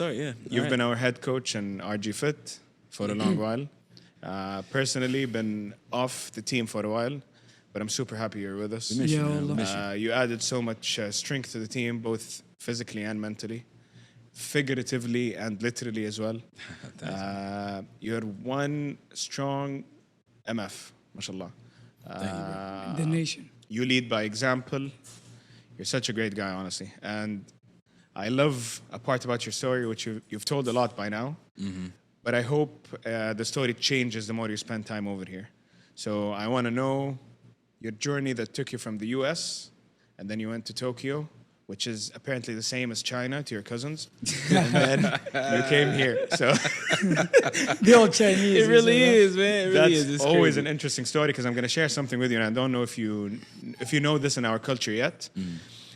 Sorry, yeah. You've been our head coach in RG Fit for a long while. Personally, been off the team for a while, but I'm super happy you're with us. We miss you, Yeah, man. We Allah. miss you. You added so much strength to the team, both physically and mentally, figuratively and literally as well. You're one strong MF, mashallah. The nation. You lead by example. You're such a great guy, honestly. And I love a part about your story, which you've told a lot by now. But I hope the story changes the more you spend time over here. So I want to know your journey that took you from the US and then you went to Tokyo, which is apparently the same as China to your cousins. And then you came here. So The old Chinese. It really isn't it? is, man. It really that's is. It's always crazy. an interesting story because I'm going to share something with you, and I don't know if you know this in our culture yet,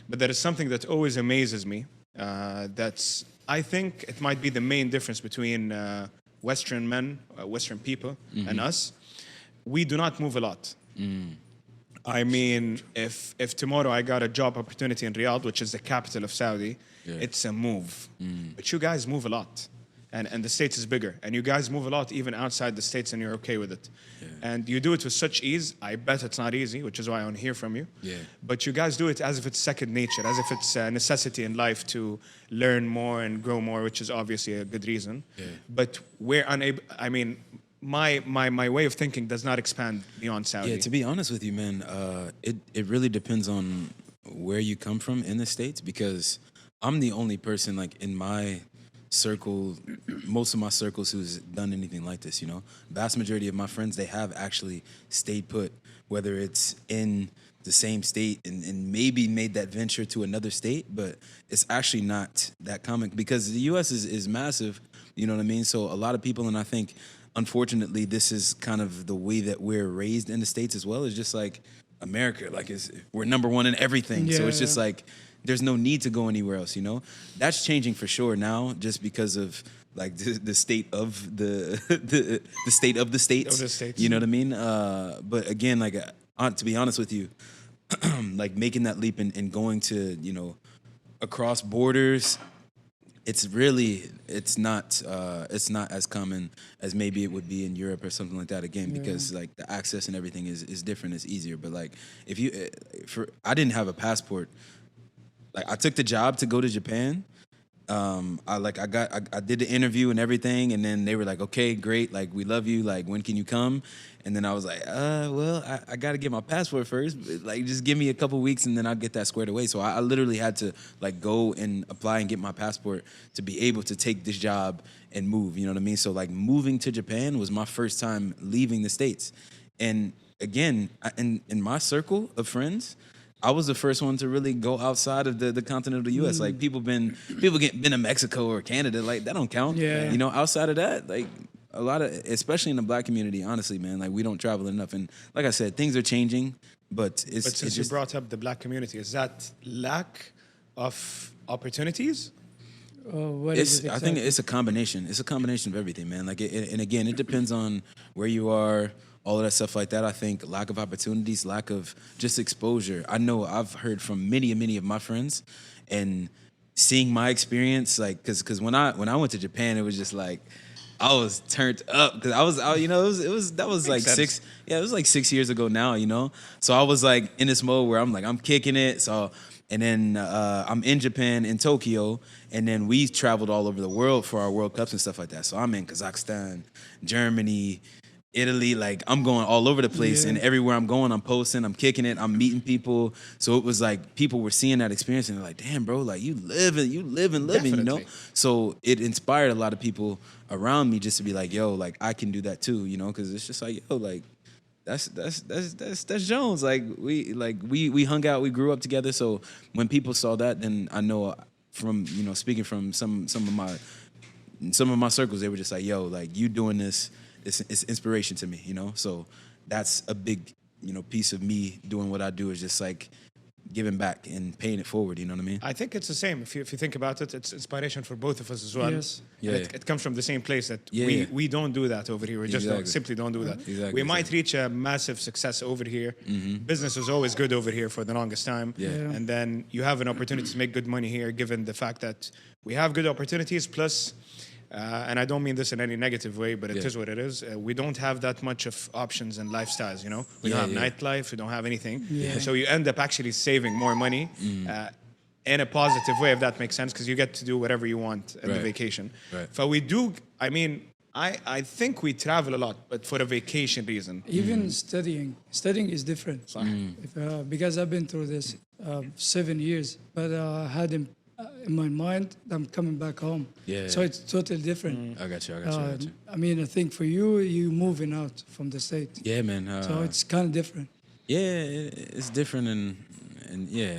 but there is something that always amazes me. That's I think it might be the main difference between Western men, Western people, and us. We do not move a lot. I mean, if tomorrow I got a job opportunity in Riyadh, which is the capital of Saudi, it's a move. But you guys move a lot. And the States is bigger. And you guys move a lot even outside the States and you're okay with it. And you do it with such ease. I bet it's not easy, which is why I want to hear from you. Yeah. But you guys do it as if it's second nature, as if it's a necessity in life to learn more and grow more, which is obviously a good reason. But we're unable, I mean, my way of thinking does not expand beyond Saudi. Yeah, to be honest with you, man, it really depends on where you come from in the States, because I'm the only person like in my circle, most of my circles, who's done anything like this, you know. Vast majority of my friends, they have actually stayed put, whether it's in the same state and maybe made that venture to another state, but it's actually not that common because the US is massive, you know what I mean? So a lot of people, and I think unfortunately this is kind of the way that we're raised in the States as well, is just like America, like we're number one in everything. So it's just like there's no need to go anywhere else, you know? That's changing for sure now, just because of like the state of the the state of the states. Of the states. You know what I mean? But again, like to be honest with you, like making that leap and going to, you know, across borders, it's not as common as maybe it would be in Europe or something like that, again, because like the access and everything is different, it's easier. But like if you I didn't have a passport. Like I took the job to go to Japan. I did the interview and everything, and then they were like, okay, great, like we love you, like when can you come? And then I was like, well, I gotta get my passport first, but, like just give me a couple weeks and then I'll get that squared away. So I literally had to like go and apply and get my passport to be able to take this job and move, you know what I mean? So like moving to Japan was my first time leaving the States. And again, in my circle of friends, I was the first one to really go outside of the continent of the U.S. Like people been to Mexico or Canada, like that don't count. Yeah. You know, outside of that, like a lot of, especially in the Black community, honestly, man, like we don't travel enough. And like I said, things are changing, but But since you brought up the Black community, is that lack of opportunities? What is it I think exactly? it's a combination. It's a combination of everything, man. Like, and again, it depends on where you are, all of that stuff like that. I think lack of opportunities, lack of just exposure. I know I've heard from many of my friends, and seeing my experience, like, because when I went to Japan, it was just like I was turned up because that was like sense. it was like 6 years ago now, you know. So I was like in this mode where I'm kicking it. So. And then I'm in Japan, in Tokyo, and then we traveled all over the world for our World Cups and stuff like that. So I'm in Kazakhstan, Germany, Italy, like I'm going all over the place, and everywhere I'm going, I'm posting, I'm kicking it, I'm meeting people. So it was like people were seeing that experience and they're like, damn, bro, like you live and living, you know? Definitely. So it inspired a lot of people around me just to be like, yo, like I can do that too, you know? Because it's just like, yo, like, that's Jones. Like we hung out, we grew up together. So when people saw that, then I know from, you know, speaking from some of my circles, they were just like, yo, like you doing this, it's inspiration to me, you know. So that's a big, you know, piece of me doing what I do is just like giving back and paying it forward. You know what I mean? I think it's the same. If you think about it, it's inspiration for both of us as well. Yes. And Yeah. it comes from the same place that Yeah, we, yeah. we don't do that over here. We just don't, Exactly. simply don't do that. Exactly, We might exactly. reach a massive success over here. Business was always good over here for the longest time. Yeah. Yeah. And then you have an opportunity to make good money here, given the fact that we have good opportunities. Plus, and I don't mean this in any negative way, but it Yeah. is what it is. We don't have that much of options and lifestyles. You know, we Yeah, don't have yeah. nightlife. We don't have anything. Yeah. So you end up actually saving more money. In a positive way, if that makes sense, because you get to do whatever you want in the Right. vacation. Right. But we do, I mean, I think we travel a lot, but for a vacation reason. Even studying is different. If, because I've been through this 7 years, but I had in my mind I'm coming back home. Yeah. So it's totally different. I got you. I got you. I got you. I mean, I think for you moving out from the state, Yeah, man. so it's kind of different. Yeah, it's different and yeah,